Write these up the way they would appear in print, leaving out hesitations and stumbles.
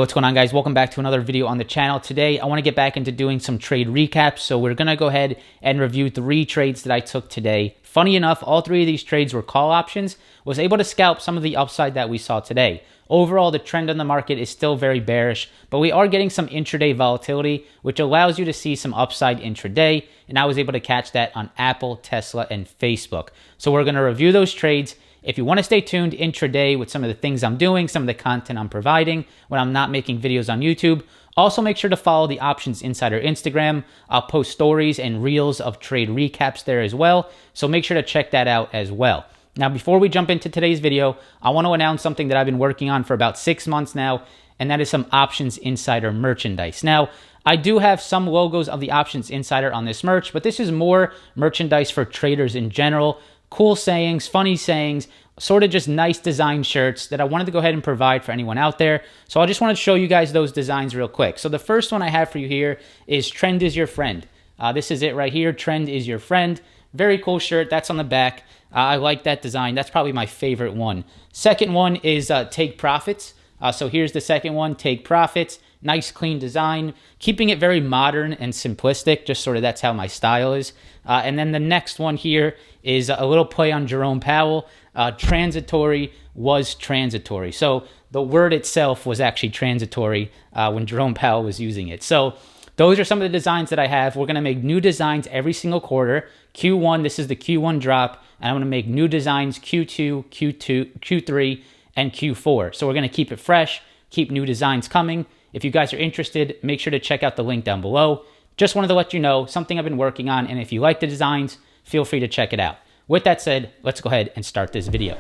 What's going on, guys? Welcome back to another video on the channel. Today I want to get back into doing some trade recaps, so we're going to go ahead and review 3 trades that I took today. Funny enough, all 3 of these trades were call options. Was able to scalp some of the upside that we saw today. Overall, the trend on the market is still very bearish, but we are getting some intraday volatility, which allows you to see some upside intraday, and I was able to catch that on Apple, Tesla, and Facebook. So we're going to review those trades. If you want to stay tuned intraday with some of the things I'm doing, some of the content I'm providing when I'm not making videos on YouTube, also make sure to follow the Options Insider Instagram. I'll post stories and reels of trade recaps there as well, so make sure to check that out as well. Now, before we jump into today's video, I want to announce something that I've been working on for about 6 months now, and that is some Options Insider merchandise. Now, I do have some logos of the Options Insider on this merch, but this is more merchandise for traders in general. Cool sayings, funny sayings, sort of just nice design shirts that I wanted to go ahead and provide for anyone out there. So I just want to show you guys those designs real quick. So the first one I have for you here is Trend is Your Friend. This is it right here, Trend is Your Friend. Very cool shirt, that's on the back. I like that design, that's probably my favorite one. Second one is Take Profits. So here's the second one, Take Profits. Nice clean design, keeping it very modern and simplistic, just sort of that's how my style is. And then the next one here is a little play on Jerome Powell. Transitory was transitory. So the word itself was actually transitory when Jerome Powell was using it. So those are some of the designs that I have. We're going to make new designs every single quarter. Q1, this is the Q1 drop, and I'm going to make new designs Q2, Q3, and Q4. So we're going to keep it fresh, keep new designs coming. If you guys are interested, make sure to check out the link down below. Just wanted to let you know something I've been working on, and if you like the designs, feel free to check it out. With that said, let's go ahead and start this video.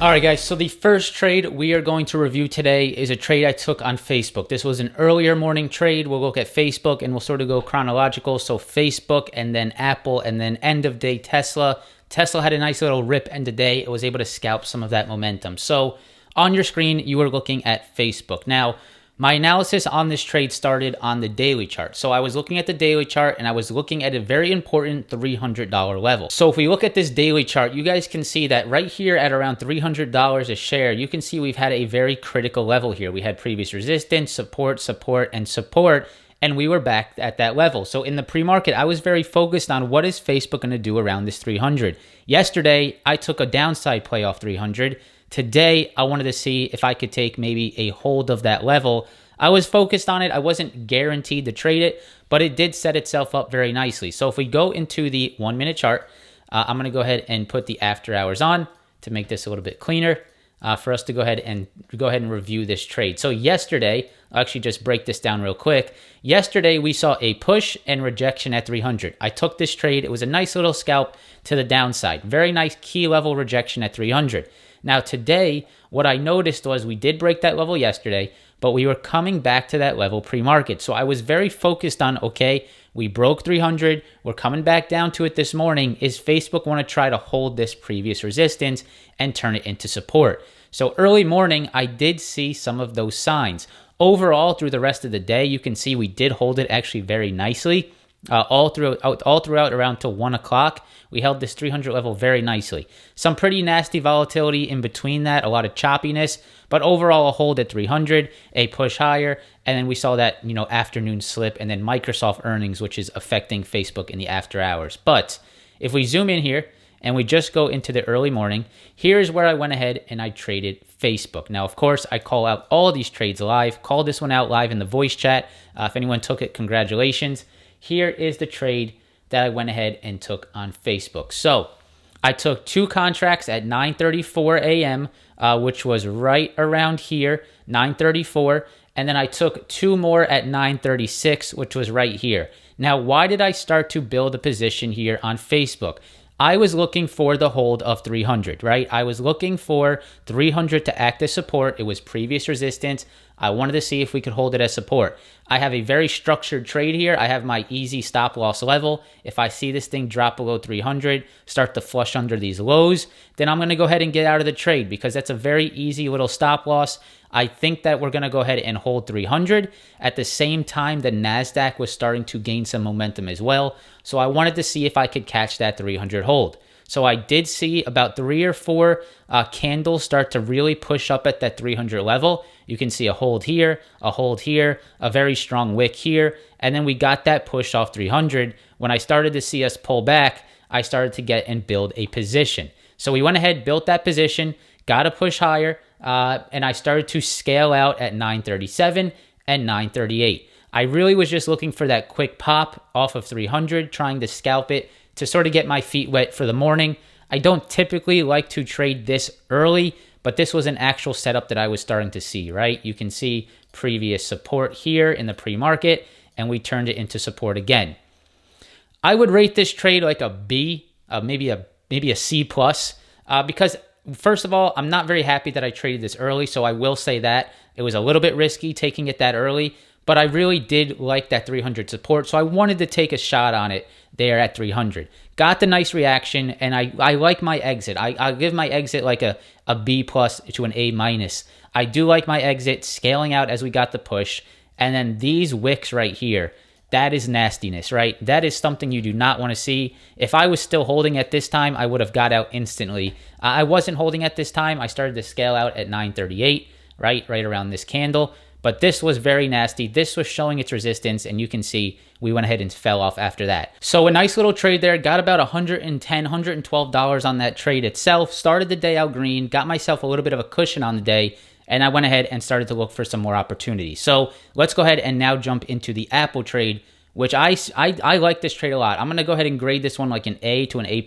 All right, guys, so the first trade we are going to review today is a trade I took on Facebook. This was an earlier morning trade. We'll look at Facebook, and we'll sort of go chronological. So Facebook, and then Apple, and then end of day Tesla. Tesla had a nice little rip end of day. It was able to scalp some of that momentum. So on your screen, you are looking at Facebook. Now, my analysis on this trade started on the daily chart. So I was looking at the daily chart, and I was looking at a very important $300 level. So if we look at this daily chart, you guys can see that right here at around $300 a share, you can see we've had a very critical level here. We had previous resistance, support, support, and support, and we were back at that level. So in the pre-market, I was very focused on what is Facebook going to do around this 300. Yesterday, I took a downside play off 300. Today, I wanted to see if I could take maybe a hold of that level. I was focused on it. I wasn't guaranteed to trade it, but it did set itself up very nicely. So if we go into the 1-minute chart, I'm going to go ahead and put the after hours on to make this a little bit cleaner. For us to go ahead and review this trade. So yesterday, I'll actually just break this down real quick. Yesterday, we saw a push and rejection at 300. I took this trade. It was a nice little scalp to the downside. Very nice key level rejection at 300. Now today, what I noticed was we did break that level yesterday, but we were coming back to that level pre-market. So I was very focused on, okay, we broke 300. We're coming back down to it this morning. Is Facebook want to try to hold this previous resistance and turn it into support? So early morning, I did see some of those signs. Overall, through the rest of the day, you can see we did hold it actually very nicely. All throughout around till 1 o'clock, we held this 300 level very nicely. Some pretty nasty volatility in between that, a lot of choppiness, but overall a hold at 300, a push higher, and then we saw that afternoon slip, and then Microsoft earnings, which is affecting Facebook in the after hours. But if we zoom in here and we just go into the early morning, here's where I went ahead and I traded Facebook. Now, of course, I call out all of these trades live. Call this one out live in the voice chat. If anyone took it, congratulations. Here is the trade that I went ahead and took on Facebook. So I took 2 contracts at 9:34 a.m., which was right around here, 9:34. And then I took 2 more at 9:36, which was right here. Now, why did I start to build a position here on Facebook? I was looking for the hold of 300, right? I was looking for 300 to act as support. It was previous resistance. I wanted to see if we could hold it as support. I have a very structured trade here. I have my easy stop loss level. If I see this thing drop below 300, start to flush under these lows, then I'm going to go ahead and get out of the trade because that's a very easy little stop loss. I think that we're going to go ahead and hold 300. At the same time, the NASDAQ was starting to gain some momentum as well. So I wanted to see if I could catch that 300 hold. So I did see about 3 or 4 candles start to really push up at that 300 level. You can see a hold here, a very strong wick here, and then we got that push off 300. When I started to see us pull back, I started to get and build a position. So we went ahead, built that position, got a push higher, and I started to scale out at 937 and 938. I really was just looking for that quick pop off of 300, trying to scalp it to sort of get my feet wet for the morning. I don't typically like to trade this early, but this was an actual setup that I was starting to see, right? You can see previous support here in the pre-market, and we turned it into support again. I would rate this trade like a B, maybe a C plus, because first of all, I'm not very happy that I traded this early, so I will say that. It was a little bit risky taking it that early, but I really did like that 300 support, so I wanted to take a shot on it there at 300. Got the nice reaction, and I like my exit. I'll give my exit like a B plus to an A minus. I do like my exit, scaling out as we got the push, and then these wicks right here, that is nastiness, right? That is something you do not want to see. If I was still holding at this time, I would have got out instantly. I wasn't holding at this time. I started to scale out at 938, right around this candle. But this was very nasty. This was showing its resistance, and you can see we went ahead and fell off after that. So a nice little trade there. Got about $110, $112 on that trade itself. Started the day out green. Got myself a little bit of a cushion on the day, and I went ahead and started to look for some more opportunities. So let's go ahead and now jump into the Apple trade, which I like this trade a lot. I'm going to go ahead and grade this one like an A to an A+.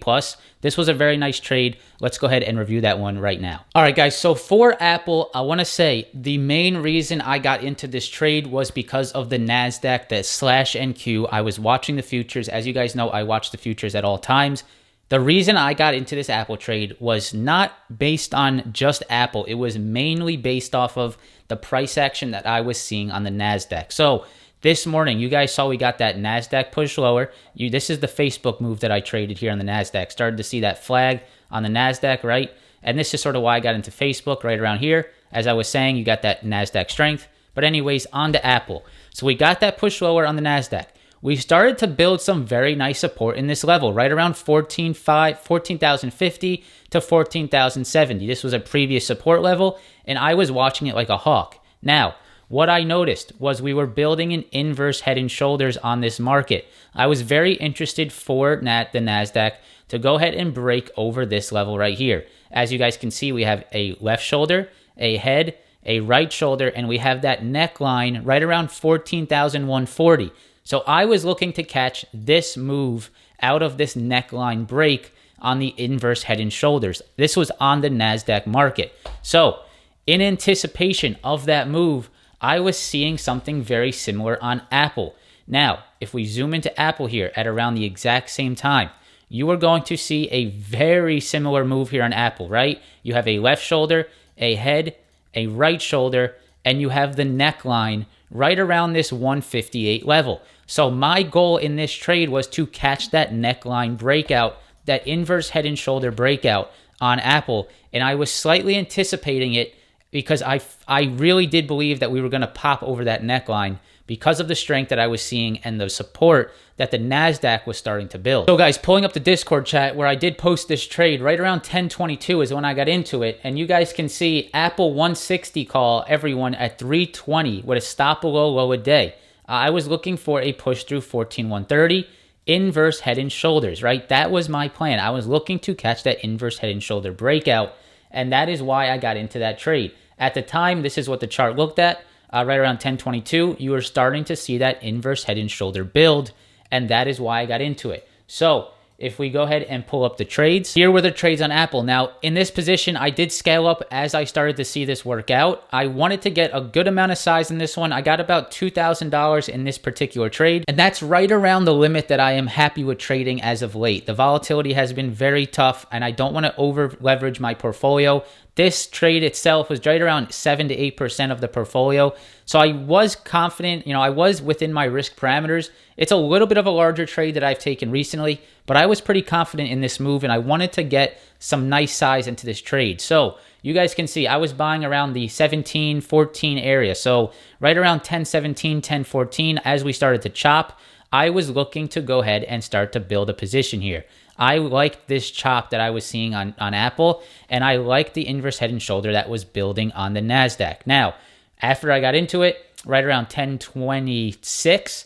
This was a very nice trade. Let's go ahead and review that one right now. All right, guys. So for Apple, I want to say the main reason I got into this trade was because of the NASDAQ, the /NQ. I was watching the futures. As you guys know, I watch the futures at all times. The reason I got into this Apple trade was not based on just Apple. It was mainly based off of the price action that I was seeing on the NASDAQ. So this morning, you guys saw we got that NASDAQ push lower. This is the Facebook move that I traded here on the NASDAQ. Started to see that flag on the NASDAQ, right? And this is sort of why I got into Facebook right around here. As I was saying, you got that NASDAQ strength. But anyways, on to Apple. So we got that push lower on the NASDAQ. We started to build some very nice support in this level, right around 14,050 to 14,070. This was a previous support level, and I was watching it like a hawk. Now, what I noticed was we were building an inverse head and shoulders on this market. I was very interested for the NASDAQ to go ahead and break over this level right here. As you guys can see, we have a left shoulder, a head, a right shoulder, and we have that neckline right around 14,140. So I was looking to catch this move out of this neckline break on the inverse head and shoulders. This was on the NASDAQ market. So in anticipation of that move, I was seeing something very similar on Apple. Now, if we zoom into Apple here at around the exact same time, you are going to see a very similar move here on Apple, right? You have a left shoulder, a head, a right shoulder, and you have the neckline right around this 158 level. So my goal in this trade was to catch that neckline breakout, that inverse head and shoulder breakout on Apple, and I was slightly anticipating it because I really did believe that we were going to pop over that neckline because of the strength that I was seeing and the support that the NASDAQ was starting to build. So guys, pulling up the Discord chat where I did post this trade, right around 10:22 is when I got into it. And you guys can see Apple 160 call everyone at 320 with a stop below low a day. I was looking for a push through 14,130, inverse head and shoulders, right? That was my plan. I was looking to catch that inverse head and shoulder breakout. And that is why I got into that trade. At the time, this is what the chart looked at. Right around 10:22, you were starting to see that inverse head and shoulder build, and that is why I got into it. So if we go ahead and pull up the trades, here were the trades on Apple. Now, in this position, I did scale up as I started to see this work out. I wanted to get a good amount of size in this one. I got about $2,000 in this particular trade, and that's right around the limit that I am happy with trading as of late. The volatility has been very tough, and I don't want to over leverage my portfolio. This trade itself was right around 7 to 8% of the portfolio. So I was confident, I was within my risk parameters. It's a little bit of a larger trade that I've taken recently, but I was pretty confident in this move and I wanted to get some nice size into this trade. So you guys can see I was buying around the 17, 14 area. So right around 1017, 1014, as we started to chop, I was looking to go ahead and start to build a position here. I liked this chop that I was seeing on Apple, and I liked the inverse head and shoulder that was building on the NASDAQ. Now, after I got into it, right around 1026,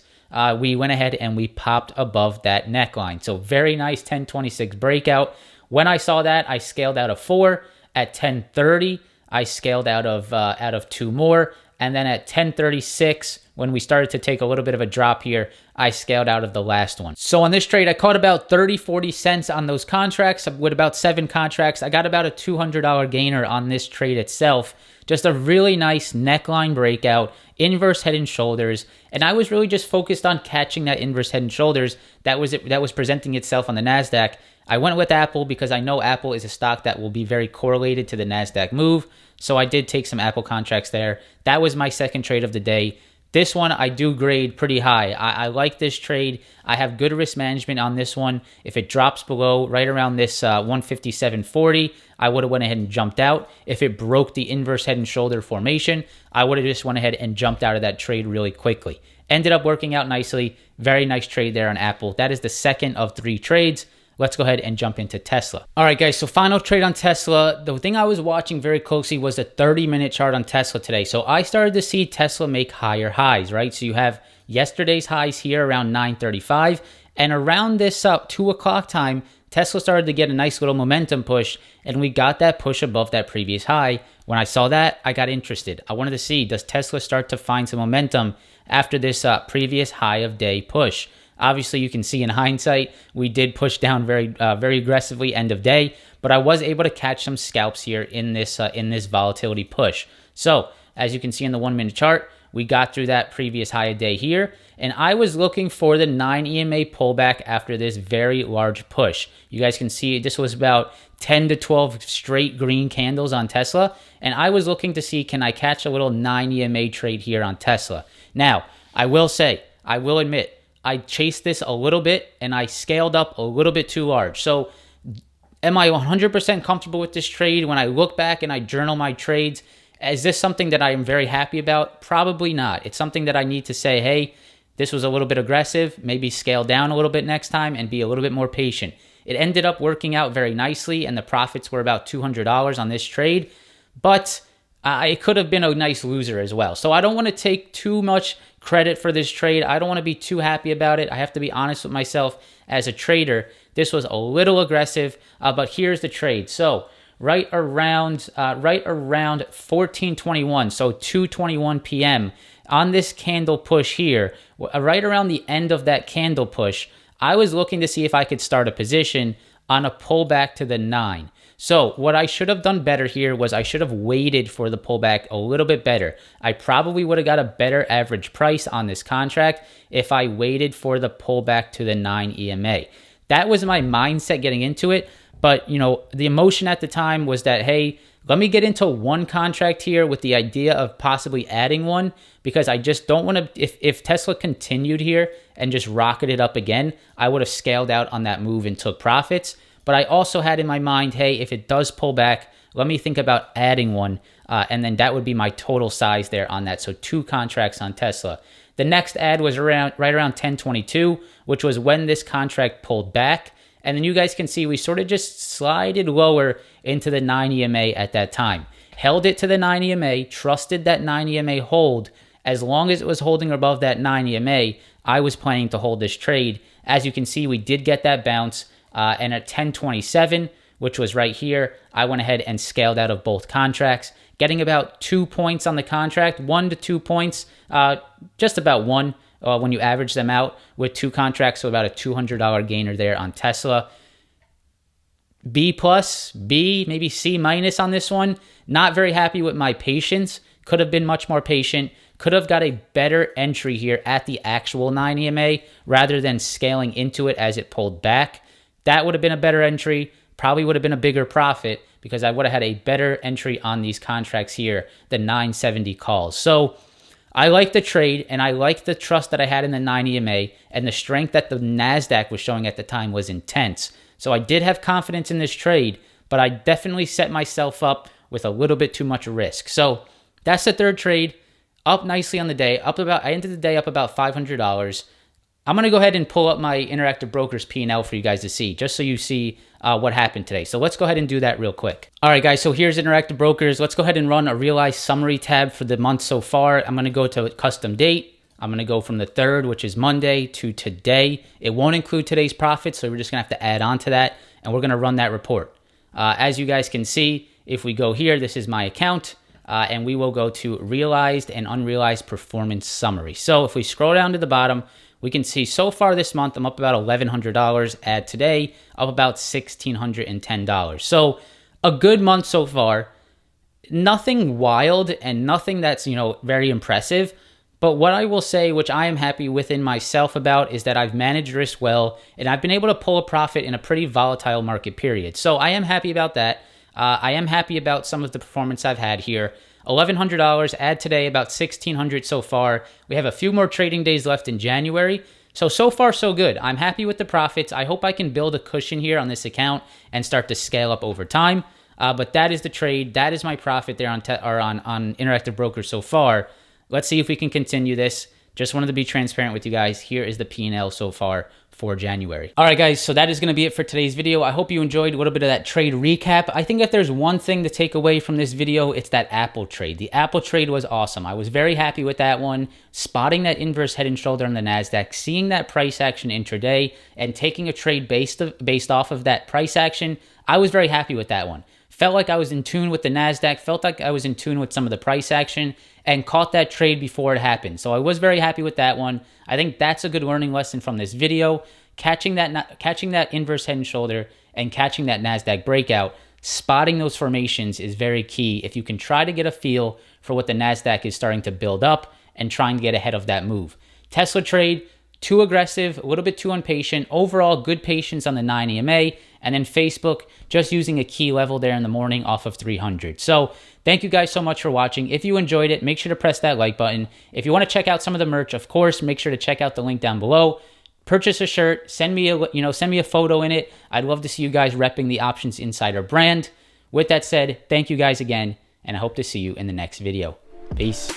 we went ahead and we popped above that neckline. So very nice 1026 breakout. When I saw that, I scaled out of 4. At 1030, I scaled out of 2 more. And then at 1036, when we started to take a little bit of a drop here, I scaled out of the last one. So on this trade, I caught about 30, 40 cents on those contracts. With about 7 contracts, I got about a $200 gainer on this trade itself. Just a really nice neckline breakout, inverse head and shoulders. And I was really just focused on catching that inverse head and shoulders that was presenting itself on the NASDAQ. I went with Apple because I know Apple is a stock that will be very correlated to the NASDAQ move. So I did take some Apple contracts there. That was my second trade of the day. This one I do grade pretty high. I like this trade. I have good risk management on this one. If it drops below right around this 157.40, I would have went ahead and jumped out. If it broke the inverse head and shoulder formation, I would have just went ahead and jumped out of that trade really quickly. Ended up working out nicely. Very nice trade there on Apple. That is the second of 3 trades. Let's go ahead and jump into Tesla. All right, guys, so final trade on Tesla. The thing I was watching very closely was the 30-minute chart on Tesla today. So I started to see Tesla make higher highs, right? So you have yesterday's highs here around 9:35, and around this 2 o'clock time, Tesla started to get a nice little momentum push, and we got that push above that previous high. When I saw that, I got interested. I wanted to see, does Tesla start to find some momentum after this previous high of day push? Obviously, you can see in hindsight, we did push down very aggressively end of day, but I was able to catch some scalps here in this volatility push. So as you can see in the 1-minute chart, we got through that previous high of day here, and I was looking for the 9 EMA pullback after this very large push. You guys can see this was about 10 to 12 straight green candles on Tesla, and I was looking to see, can I catch a little 9 EMA trade here on Tesla? Now, I will admit, I chased this a little bit and I scaled up a little bit too large. So am I 100% comfortable with this trade? When I look back and I journal my trades, is this something that I am very happy about? Probably not. It's something that I need to say, hey, this was a little bit aggressive, maybe scale down a little bit next time and be a little bit more patient. It ended up working out very nicely and the profits were about $200 on this trade, but it could have been a nice loser as well. So I don't want to take too much credit for this trade. I don't want to be too happy about it. I have to be honest with myself as a trader. This was a little aggressive, but here's the trade. So right around 14:21, so 2:21 p.m. on this candle push here, right around the end of that candle push, I was looking to see if I could start a position on a pullback to the 9. So what I should have done better here was I should have waited for the pullback a little bit better. I probably would have got a better average price on this contract if I waited for the pullback to the 9 EMA. That was my mindset getting into it. But, the emotion at the time was that, hey, let me get into one contract here with the idea of possibly adding one, because I just don't want to, if Tesla continued here and just rocketed up again, I would have scaled out on that move and took profits. But I also had in my mind, hey, if it does pull back, let me think about adding one. And then that would be my total size there on that. So 2 contracts on Tesla. The next add was right around 10:22, which was when this contract pulled back. And then you guys can see we sort of just slided lower into the 9 EMA at that time. Held it to the 9 EMA, trusted that 9 EMA hold. As long as it was holding above that 9 EMA, I was planning to hold this trade. As you can see, we did get that bounce. And at 10:27, which was right here, I went ahead and scaled out of both contracts, getting about 2 points on the contract, 1 to 2 points, just about 1 when you average them out with 2 contracts, so about a $200 gainer there on Tesla. B+, B, maybe C- on this one. Not very happy with my patience. Could have been much more patient. Could have got a better entry here at the actual 9 EMA rather than scaling into it as it pulled back. That would have been a better entry, probably would have been a bigger profit because I would have had a better entry on these contracts here, the 970 calls. So I like the trade and I like the trust that I had in the 9 EMA, and the strength that the NASDAQ was showing at the time was intense. So I did have confidence in this trade, but I definitely set myself up with a little bit too much risk. So that's the third trade, up nicely on the day, I ended the day up about $500. I'm going to go ahead and pull up my Interactive Brokers P&L for you guys to see, just so you see what happened today. So let's go ahead and do that real quick. All right, guys, so here's Interactive Brokers. Let's go ahead and run a realized summary tab for the month so far. I'm going to go to custom date. I'm going to go from the 3rd, which is Monday, to today. It won't include today's profits, so we're just going to have to add on to that, and we're going to run that report. As you guys can see, if we go here, this is my account, and we will go to realized and unrealized performance summary. So if we scroll down to the bottom, we can see so far this month, I'm up about $1,100. Add today, up about $1,610. So a good month so far. Nothing wild and nothing that's, very impressive. But what I will say, which I am happy within myself about, is that I've managed risk well, and I've been able to pull a profit in a pretty volatile market period. So I am happy about that. I am happy about some of the performance I've had here. $1,100, add today about $1,600 so far. We have a few more trading days left in January. So far, so good. I'm happy with the profits. I hope I can build a cushion here on this account and start to scale up over time. But that is the trade. That is my profit there on Interactive Brokers so far. Let's see if we can continue this. Just wanted to be transparent with you guys. Here is the P&L so far for January. All right, guys, so that is going to be it for today's video. I hope you enjoyed a little bit of that trade recap. I think if there's one thing to take away from this video, it's that Apple trade. The Apple trade was awesome. I was very happy with that one. Spotting that inverse head and shoulder on the NASDAQ, seeing that price action intraday, and taking a trade based off of that price action, I was very happy with that one. Felt like I was in tune with the NASDAQ, felt like I was in tune with some of the price action, and caught that trade before it happened. So I was very happy with that one. I think that's a good learning lesson from this video. Catching that inverse head and shoulder and catching that NASDAQ breakout, spotting those formations is very key if you can try to get a feel for what the NASDAQ is starting to build up and trying to get ahead of that move. Tesla trade, too aggressive, a little bit too impatient. Overall, good patience on the 9 EMA. And then Facebook, just using a key level there in the morning off of 300. So thank you guys so much for watching. If you enjoyed it, make sure to press that like button. If you want to check out some of the merch, of course, make sure to check out the link down below. Purchase a shirt, send me a photo in it. I'd love to see you guys repping the Options Insider brand. With that said, thank you guys again, and I hope to see you in the next video. Peace.